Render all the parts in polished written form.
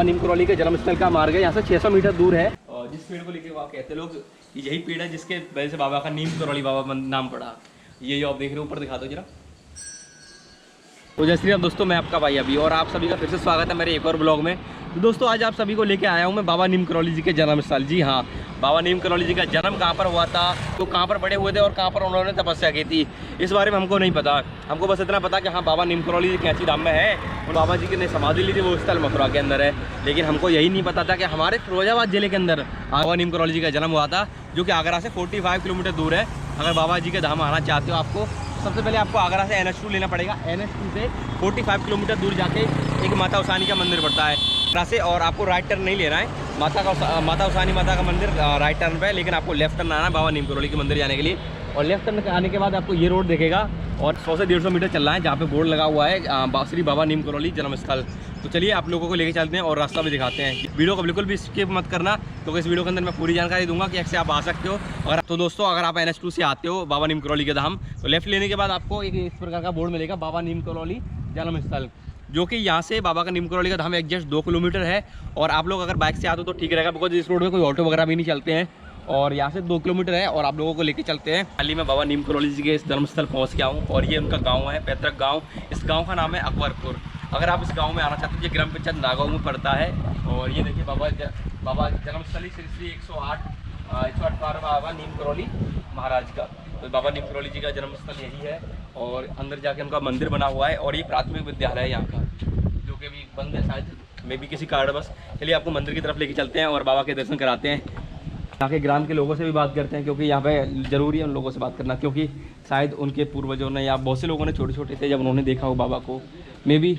नीम करौली के जन्मस्थल का मार्ग है, यहाँ से 600 मीटर दूर है। और जिस पेड़ को लेके वहाँ कहते हैं लोग यही पेड़ है जिसके वजह से बाबा का नीम करौली बाबा नाम पड़ा। ये जो आप देख रहे हो ऊपर दिखा दो जरा। तो जय श्री राम दोस्तों, मैं आपका भाई अभी और आप सभी का फिर से स्वागत है मेरे एक और ब्लॉग में। तो दोस्तों आज आप सभी को लेके आया हूँ मैं बाबा नीम करौली जी के जन्म स्थल। जी हाँ, बाबा नीम करौली जी का जन्म कहाँ पर हुआ था, तो कहाँ पर बड़े हुए थे और कहाँ पर उन्होंने तपस्या की थी, इस बारे में हमको नहीं पता। हमको बस इतना पता कि हाँ बाबा नीम करौली जी कैंची धाम में है और बाबा जी की ने समाधि ली थी, वो स्थल मथुरा के अंदर है। लेकिन हमको यही नहीं पता था कि हमारे फिरोजाबाद जिले के अंदर बाबा नीम करौली जी का जन्म हुआ था, जो कि आगरा से 45 किलोमीटर दूर है। अगर बाबा जी के धाम आना चाहते हो आपको सबसे पहले आपको आगरा से NH2 लेना पड़ेगा। NH2 से 45 किलोमीटर दूर जाके एक माता उसानी का मंदिर पड़ता है आगरा से, और आपको राइट टर्न नहीं लेना है। माता उसानी माता का मंदिर राइट टर्न पे है, लेकिन आपको लेफ्ट टर्न आना है बाबा नीम करौली के मंदिर जाने के लिए। और लेफ्ट टर्न आने के बाद आपको ये रोड देखेगा और 100 से 150 मीटर चलना है, जहाँ पे बोर्ड लगा हुआ है श्री बाबा नीम करौली जन्मस्थल। तो चलिए आप लोगों को लेके चलते हैं और रास्ता भी दिखाते हैं। वीडियो को बिल्कुल भी स्किप मत करना, क्योंकि इस वीडियो के अंदर मैं पूरी जानकारी दूंगा कि ऐसे आप आ सकते हो। अगर तो दोस्तों अगर आप NH2 से आते हो बाबा नीम करौली के धाम, तो लेफ्ट लेने के बाद आपको एक इस प्रकार का बोर्ड मिलेगा बाबा नीम करौली जन्मस्थल, जो कि यहाँ से बाबा का नीम करौली का धाम एग्जैक्ट 2 किलोमीटर है। और आप लोग अगर बाइक से आते हो तो ठीक रहेगा, बिकॉज इस रोड में कोई ऑटो वगैरह भी नहीं चलते हैं। और यहाँ से 2 किलोमीटर है और आप लोगों को लेके चलते हैं। हाल ही में बाबा नीम करौली जी के इस जन्मस्थल पहुँच गया हूँ और ये उनका गाँव है, पैतृक गाँव। इस गाँव का नाम है अकबरपुर। अगर आप इस गांव में आना चाहते हो, ये ग्राम पंचायत नागांव में पड़ता है। और ये देखिए बाबा जन्मस्थली श्री 108 बाबा नीम करौली महाराज का। तो बाबा नीम करौली जी का जन्मस्थल यही है और अंदर जाके उनका मंदिर बना हुआ है। और ये प्राथमिक विद्यालय है यहाँ का, जो कि अभी बंद है शायद, मे भी किसी कारणवश। चलिए आपको मंदिर की तरफ लेके चलते हैं और बाबा के दर्शन कराते हैं। यहाँ के ग्राम के लोगों से भी बात करते हैं, क्योंकि यहाँ पे ज़रूरी है उन लोगों से बात करना, क्योंकि शायद उनके पूर्वजों ने या बहुत से लोगों ने छोटे छोटे थे जब उन्होंने देखा हो बाबा को, मे भी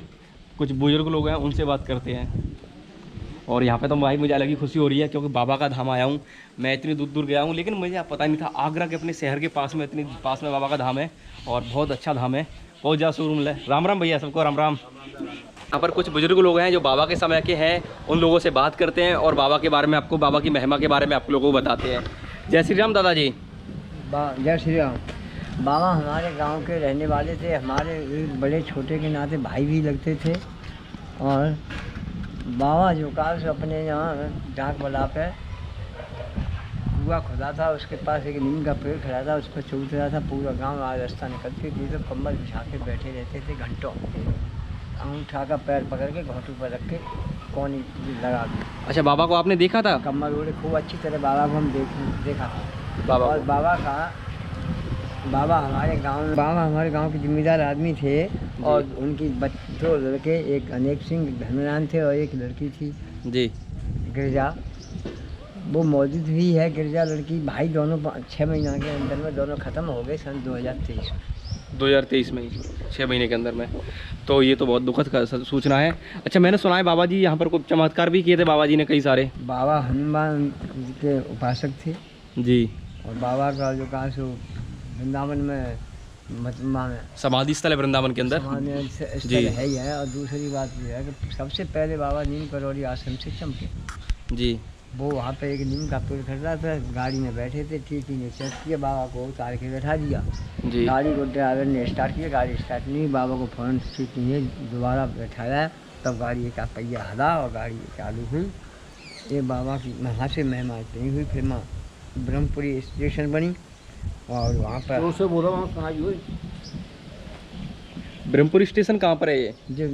कुछ बुजुर्ग लोग हैं उनसे बात करते हैं। और यहाँ पे तो भाई मुझे अलग ही खुशी हो रही है, क्योंकि बाबा का धाम आया हूँ। मैं इतनी दूर दूर गया हूँ, लेकिन मुझे पता नहीं था आगरा के अपने शहर के पास में इतनी पास में बाबा का धाम है और बहुत अच्छा धाम है। बहुत ज़्यादा शुरू मिला है। राम राम भैया, सबको राम राम। यहाँ पर कुछ बुजुर्ग लोग हैं जो बाबा के समय के हैं, उन लोगों से बात करते हैं और बाबा के बारे में आपको, बाबा की महिमा के बारे में आप लोगों को बताते हैं। जय श्री राम दादाजी। जय श्री राम। बाबा हमारे गांव के रहने वाले थे, हमारे बड़े छोटे के नाते भाई भी लगते थे। और बाबा जो काल से अपने यहाँ डाक बला पे कुआ खुदा था, उसके पास एक नीम का पेड़ खड़ा था, उस पर चौथ रहा था। पूरा गांव आज रास्ता निकलती थी तो कम्बल बिछा के बैठे रहते थे घंटों। अंगूठा का पैर पकड़ के घोटू पर रख के कोनी लगा के। अच्छा, बाबा को आपने देखा था? कम्बल ओढ़े खूब अच्छी तरह बाबा को हम देखा था बाबा। और बाबा हमारे गांव के जिम्मेदार आदमी थे। और उनकी 2 लड़के, एक अनेक सिंह धर्मरान थे और एक लड़की थी जी गिरजा, वो मौजूद भी है। गिरजा लड़की भाई दोनों 6 महीना के अंदर में दोनों ख़त्म हो गए सन 2023 में, 6 महीने के अंदर में। तो ये तो बहुत दुखद सूचना है। अच्छा, मैंने सुना है बाबा जी यहाँ पर कुछ चमत्कार भी किए थे बाबा जी ने कई सारे। बाबा हनुमान जी के उपासक थे जी। और बाबा का जो कहा सो वृंदावन में समाधि स्थल है वृंदावन के अंदर जी है ही है। और दूसरी बात ये है कि सबसे पहले बाबा नीम करौली आश्रम से चमके जी। वो वहाँ पे एक नीम का पेड़ खड़ा था, गाड़ी में बैठे थे, टीटी ने चेक किया, बाबा को उतार के बैठा दिया जी। गाड़ी को ड्राइवर ने स्टार्ट किया, गाड़ी स्टार्ट नहीं, बाबा को फ़ौरन टीटी ने दोबारा बैठाया, तब गाड़ी का पहिया हला और गाड़ी चालू हुई। ये बाबा की वहाँ से महिमा इतनी हुई। फिर माँ ब्रह्मपुरी स्टेशन बनी और वहाँ पर तो उससे बोला वहाँ कहाँ हुई ब्रह्मपुरी स्टेशन कहाँ पर है ये? जो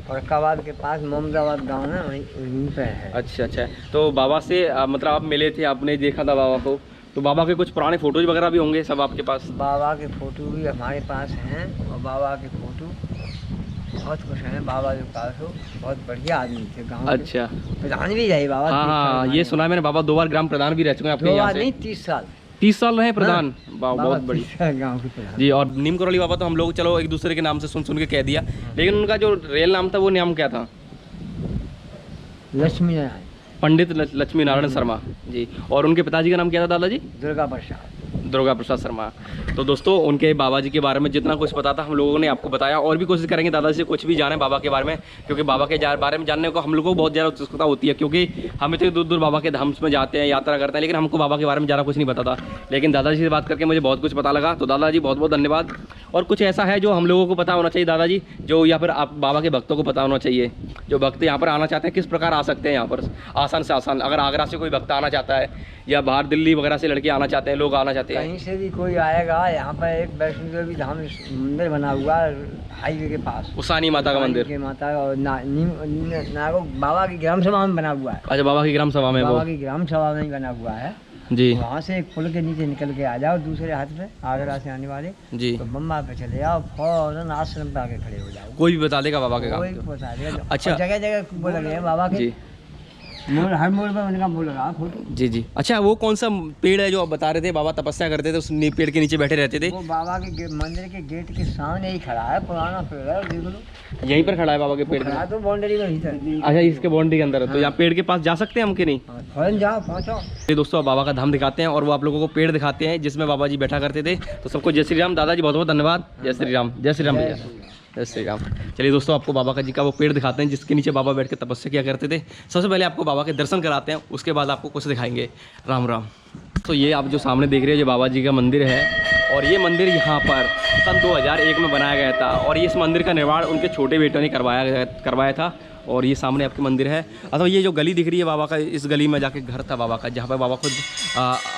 फरुखाबाद के पास मोमदाबाद गांव है, वहीं पे है। अच्छा अच्छा। तो बाबा से मतलब आप मिले थे, आपने देखा था बाबा को, तो बाबा के कुछ पुराने फोटोज वगैरह भी होंगे सब आपके पास? बाबा के फ़ोटो भी हमारे पास हैं और बाबा के फ़ोटो बहुत कुछ हैं। बाबा जो पास हो बहुत बढ़िया आदमी थे गाँव। अच्छा, प्रधान भी रहे बाबा। हाँ, ये सुना है मैंने, बाबा 2 बार ग्राम प्रधान भी रह चुके हैं आपके यहाँ से। नहीं, 30 साल रहे प्रधान। बहुत बढ़िया गाँव के प्रधान जी। और नीम करौली बाबा तो हम लोग चलो एक दूसरे के नाम से सुन के कह दिया, लेकिन उनका जो रियल नाम था वो नाम क्या था? लक्ष्मी नारायण, पंडित लक्ष्मी नारायण शर्मा जी। और उनके पिताजी का नाम क्या था दादाजी? दुर्गा प्रसाद। दुर्गा प्रसाद शर्मा। तो दोस्तों उनके बाबा जी के बारे में जितना कुछ पता था हम लोगों ने आपको बताया, और भी कोशिश करेंगे दादाजी से कुछ भी जाने बाबा के बारे में, क्योंकि बाबा के बारे में जानने को हम लोगों को बहुत ज़्यादा उत्सुकता होती है, क्योंकि हम इतने दूर दूर बाबा के धाम में जाते हैं, यात्रा करते हैं, लेकिन हमको बाबा के बारे में ज़्यादा कुछ नहीं पता था। लेकिन दादाजी से बात करके मुझे बहुत कुछ पता लगा, तो दादाजी बहुत बहुत धन्यवाद। और कुछ ऐसा है जो हम लोगों को पता होना चाहिए दादाजी, जो या फिर आप बाबा के भक्तों को पता होना चाहिए, जो भक्त यहाँ पर आना चाहते हैं किस प्रकार आ सकते हैं यहाँ पर आसान से आसान। अगर आगरा से कोई भक्त आना चाहता है या बाहर दिल्ली वगैरह से लड़के आना चाहते हैं, लोग आना चाहते हैं, कहीं से भी कोई आएगा, यहाँ पर एक वैष्णो देवी धाम मंदिर बना हुआ है हाईवे के पास, उसानी माता का मंदिर, के माता और बाबा की ग्राम सभा में बना हुआ है। अच्छा, बाबा की ग्राम सभा में, बाबा की ग्राम सभा में बना हुआ है जी। वहाँ से एक पुल के नीचे निकल के आ जाओ दूसरे हाथ पे, आगरा से आने वाले जी, तो बम्बा पे चले जाओ, फौरन आश्रम पे आके खड़े हो जाओ, कोई भी बता देगा बाबा के काम। कोई बता देगा। अच्छा, जगह जगह बोल रहे हैं बाबा के मोड़, हर मोड़ पे उनका बोल रहा फोटो। जी जी। अच्छा, वो कौन सा पेड़ है जो आप बता रहे थे बाबा तपस्या करते थे, उस पेड़ के नीचे बैठे रहते थे? वो बाबा के मंदिर के गेट के सामने ही खड़ा है, पुराना पेड़ है, देख लो यहीं पर खड़ा है बाबा के पेड़ खड़ा तो बाउंड्री में भीतर। अच्छा, इसके बाउंड्री के अंदर है, तो यहाँ पेड़ के पास जा सकते हैं हम कि नहीं? फौरन जाओ, पहुँचो। ये दोस्तों अब बाबा का धाम दिखाते हैं और वो आप लोगों को पेड़ दिखाते हैं जिसमें बाबा जी बैठा करते थे। तो सबको जय श्री राम। दादाजी बहुत बहुत धन्यवाद। जय श्री राम, जय श्री राम भैया, जय श्री राम। चलिए दोस्तों, आपको बाबा का जी का वो पेड़ दिखाते हैं जिसके नीचे बाबा बैठ के तपस्या किया करते थे। सबसे पहले आपको बाबा के दर्शन कराते हैं, उसके बाद आपको कुछ दिखाएंगे। राम राम। तो ये आप जो सामने देख रहे हैं, ये बाबा जी का मंदिर है, और ये मंदिर यहाँ पर सन 2001 में बनाया गया था, और इस मंदिर का निर्माण उनके छोटे बेटों ने करवाया था। और ये सामने आपके मंदिर है। अथवा ये जो गली दिख रही है बाबा का, इस गली में जाके घर था बाबा का, जहाँ पर बाबा खुद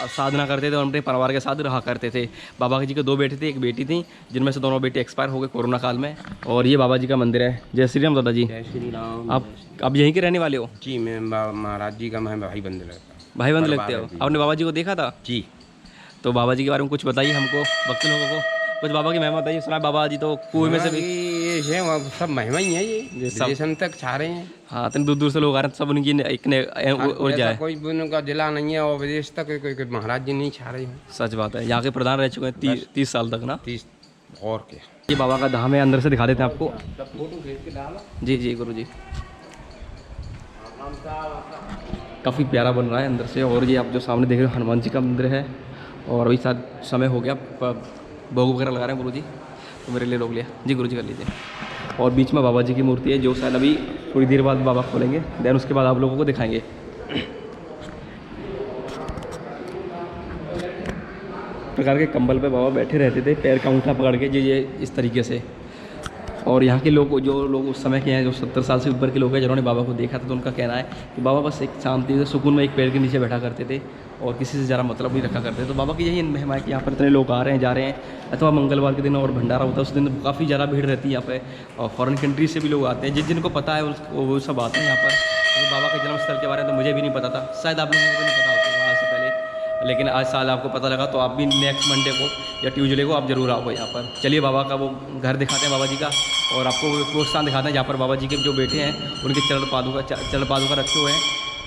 साधना करते थे और अपने परिवार के साथ रहा करते थे। बाबा जी के 2 बेटे थे, एक बेटी थी, जिनमें से दोनों बेटे एक्सपायर हो गए कोरोना काल में। और ये बाबा जी का मंदिर है। जय श्री राम दादाजी। जय श्री राम। आप यहीं के रहने वाले हो? जी, मैं महाराज जी का मैं भाई बंद लगता हूँ। भाई बंद लगते हो? आपने बाबा जी को देखा था? जी। तो बाबा जी के बारे में कुछ बताइए हमको, भक्त लोगों को कुछ बाबा की महिमा बताइए। सुना बाबा जी तो कुएं में से भी ये सब महिमा ही है, ये स्टेशन तक छा रहे हैं। हाँ, तो दूर दूर से लोग आ रहे हैं, सब उनकी एक ऊर्जा है। कोई उनका जिला नहीं है और विदेश तक कोई महाराज जी नहीं छा रहे हैं। सच बात है। यहाँ के प्रधान रह चुके हैं 30 साल तक ना। 30 और क्या। ये बाबा का धाम है, अंदर से दिखा देते हैं आपको। जी जी गुरु जी। काफ़ी प्यारा बन रहा है अंदर से। और ये आप जो सामने देख रहे हो हनुमान जी का मंदिर है, और अभी साथ समय हो गया, भोग वगैरह लगा रहे हैं गुरु जी, तो मेरे लिए रोक लिया। जी गुरु जी कर लीजिए। और बीच में बाबा जी की मूर्ति है, जो शायद अभी थोड़ी देर बाद बाबा खोलेंगे, देन उसके बाद आप लोगों को दिखाएंगे। प्रकार के कंबल पे बाबा बैठे रहते थे, पैर का अंगूठा पकड़ के, ये इस तरीके से। और यहाँ के लोग, जो लोग उस समय के हैं, जो 70 साल से ऊपर के लोग हैं, जिन्होंने बाबा को देखा था, तो उनका कहना है कि बाबा बस एक शांति से सुकून में एक पेड़ के नीचे बैठा करते थे और किसी से ज़्यादा मतलब नहीं रखा करते। तो बाबा की यही महिमा है कि यहाँ पर इतने लोग आ रहे हैं, जा रहे हैं। अथवा मंगलवार के दिन और भंडारा होता है, उस दिन काफ़ी ज़्यादा भीड़ रहती है यहाँ पे, और फॉरेन कंट्री से भी लोग आते हैं। जिनको पता है वो सब आते हैं यहाँ पर। तो बाबा के जन्मस्थल के बारे में तो मुझे भी नहीं पता था, शायद आप लोगों को नहीं पता होता आज से पहले, लेकिन आज साल आपको पता लगा, तो आप भी नेक्स्ट मंडे को या ट्यूसडे को आप जरूर आओ यहाँ पर। चलिए बाबा का वो घर दिखाते हैं बाबा जी का, और आपको वो स्थान दिखाते हैं जहाँ पर बाबा जी के जो बेटे हैं उनके चरण पादुका रखे हुए हैं,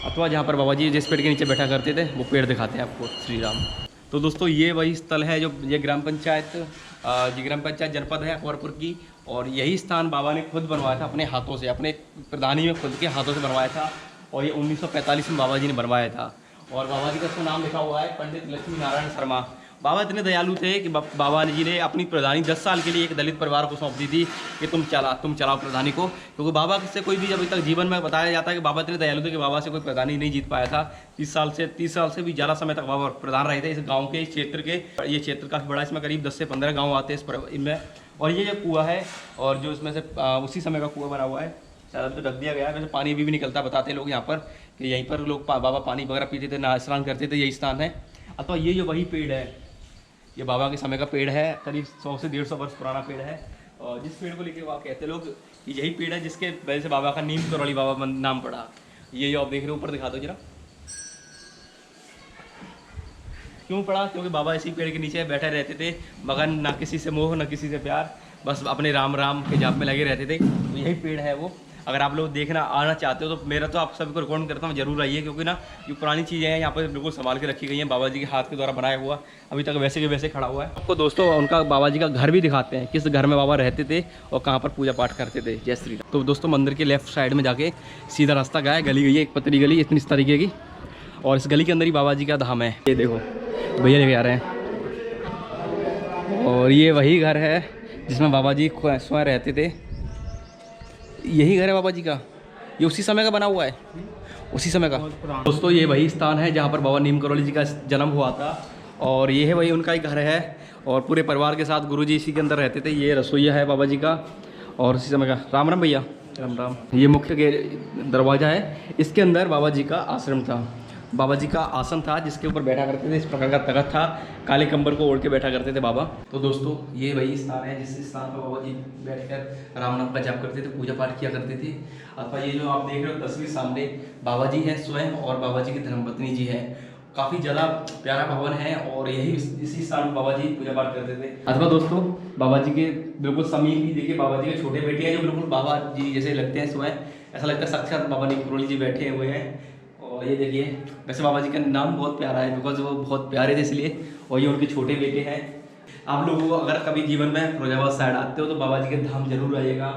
अथवा जहाँ पर बाबा जी जिस पेड़ के नीचे बैठा करते थे वो पेड़ दिखाते हैं आपको। श्री राम। तो दोस्तों ये वही स्थल है जो ये ग्राम पंचायत जनपद है अकबरपुर की, और यही स्थान बाबा ने खुद बनवाया था अपने हाथों से, अपने प्रधानी में खुद के हाथों से बनवाया था, और ये 1945 में बाबा जी ने बनवाया था। और बाबा जी का इसमें नाम लिखा हुआ है पंडित लक्ष्मी नारायण शर्मा। बाबा इतने दयालु थे कि बाबा जी ने अपनी प्रधानी 10 साल के लिए एक दलित परिवार को सौंप दी थी कि तुम चलाओ प्रधानी को, क्योंकि बाबा से कोई भी अभी तक जीवन में बताया जाता है कि बाबा इतने दयालु थे कि बाबा से कोई प्रधानी नहीं जीत पाया था। 30 साल से भी ज़्यादा समय तक बाबा प्रधान रहे थे इस गाँव के, इस क्षेत्र के। ये क्षेत्र काफ़ी बड़ा, इसमें करीब 10 से 15 गाँव आते हैं इनमें। और ये जो कुआँ है, और जो इसमें से उसी समय का कुआँ बना हुआ है, शायद तो ढक दिया गया है, वैसे पानी अभी भी निकलता बताते हैं लोग यहाँ पर, कि यहीं पर लोग बाबा पानी वगैरह पीते थे, नहा स्नान करते थे, यही स्थान है। अथवा ये जो वही पेड़ है, ये बाबा के समय का पेड़ है, करीब 100 से 150 वर्ष पुराना पेड़ है। और जिस पेड़ को लेके वहाँ कहते लोग कि यही पेड़ है जिसके वजह से बाबा का नीम करौली बाबा नाम पड़ा। ये जो आप देख रहे हो ऊपर, दिखा दो जरा, क्यों पड़ा? क्योंकि बाबा इसी पेड़ के नीचे बैठे रहते थे, मगन, ना किसी से मोह ना किसी से प्यार, बस अपने राम राम के जाप में लगे रहते थे। तो यही पेड़ है वो। अगर आप लोग देखना आना चाहते हो तो मेरा तो आप सभी को रिकमेंड करता हूँ जरूर आइए, क्योंकि ना जो पुरानी चीज़ें हैं यहाँ पर बिल्कुल संभाल के रखी गई हैं, बाबा जी के हाथ के द्वारा बनाया हुआ, अभी तक वैसे के वैसे खड़ा हुआ है। आपको दोस्तों उनका बाबा जी का घर भी दिखाते हैं, किस घर में बाबा रहते थे और कहाँ पर पूजा पाठ करते थे। जय श्री राम। तो दोस्तों मंदिर के लेफ्ट साइड में जाके सीधा रास्ता गया है, गली गई है, एक पतली गली इतनी इस तरीके की, और इस गली के अंदर ही बाबा जी का धाम है। ये देखो भैया लेके आ रहे हैं, और ये वही घर है जिसमें बाबा जी स्वयं रहते थे। यही घर है बाबा जी का, ये उसी समय का बना हुआ है, उसी समय का। दोस्तों ये वही स्थान है जहाँ पर बाबा नीम करौली जी का जन्म हुआ था और ये है वही उनका ही घर है और पूरे परिवार के साथ गुरुजी इसी के अंदर रहते थे। ये रसोईया है बाबा जी का और उसी समय का। राम राम भैया। राम राम। ये मुख्य दरवाज़ा है, इसके अंदर बाबा जी का आश्रम था, बाबा जी का आसन था जिसके ऊपर बैठा करते थे। इस प्रकार का तख्त था, काले कंबल को ओढ़ के बैठा करते थे बाबा। तो दोस्तों ये वही स्थान है जिस स्थान पर बाबा जी बैठकर राम नाम का जाप करते थे, पूजा पाठ किया करते थे। अथवा ये जो आप देख रहे हो तस्वीर सामने, बाबा जी हैं स्वयं और बाबा जी की धर्मपत्नी जी है। काफ़ी ज़्यादा प्यारा भवन है और यही इसी स्थान पर बाबा जी पूजा पाठ करते थे। अथवा दोस्तों बाबा जी के बिल्कुल समीप ही देखिए बाबा जी के छोटे बेटे हैं जो बिल्कुल बाबा जी जैसे लगते हैं स्वयं, ऐसा लगता है साक्षात बाबा नीम करौली जी बैठे हुए हैं। और ये देखिए, वैसे बाबा जी का नाम बहुत प्यारा है बिकॉज वो बहुत प्यारे थे इसलिए, और ये उनके छोटे बेटे हैं। आप लोगों को अगर कभी जीवन में फिरोजाबाद साइड आते हो तो बाबा जी के धाम जरूर आइएगा,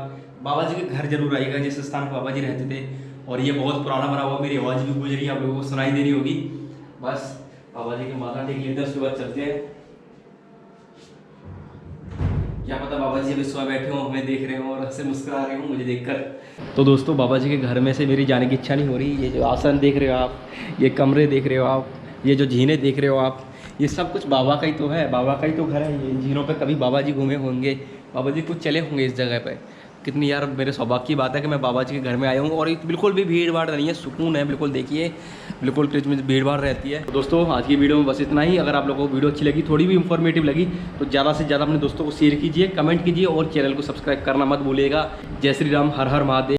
बाबा जी के घर जरूर आइएगा जिस स्थान पर बाबा जी रहते थे। और ये बहुत पुराना बना हुआ, मेरी आवाज़ भी गुजरी आप लोगों को सुनाई दे रही होगी। बस बाबा जी के माथा टेक लेते हैं, उसके बाद चलते हैं। क्या पता बाबा जी अभी सुबह बैठे हों, हमें देख रहे हो और हंसे मुस्कुरा रहे हो मुझे देखकर। तो दोस्तों बाबा जी के घर में से मेरी जाने की इच्छा नहीं हो रही। ये जो आसन देख रहे हो आप, ये कमरे देख रहे हो आप, ये जो झीने देख रहे हो आप, ये सब कुछ बाबा का ही तो है, बाबा का ही तो घर है। ये झीनों पे कभी बाबा जी घूमे होंगे, बाबा जी कुछ चले होंगे इस जगह पे। कितनी यार मेरे सौभाग्य की बात है कि मैं बाबा जी के घर में आया हूँ और बिल्कुल भी भीड़ भाड़ नहीं है, सुकून है बिल्कुल। देखिए बिल्कुल ट्रिच में भीड़ भाड़ रहती है। तो दोस्तों आज की वीडियो में बस इतना ही। अगर आप लोगों को वीडियो अच्छी लगी, थोड़ी भी इंफॉर्मेटिव लगी तो ज़्यादा से ज़्यादा अपने दोस्तों को शेयर कीजिए, कमेंट कीजिए और चैनल को सब्सक्राइब करना मत भूलिएगा। जय श्री राम, हर हर महादेव।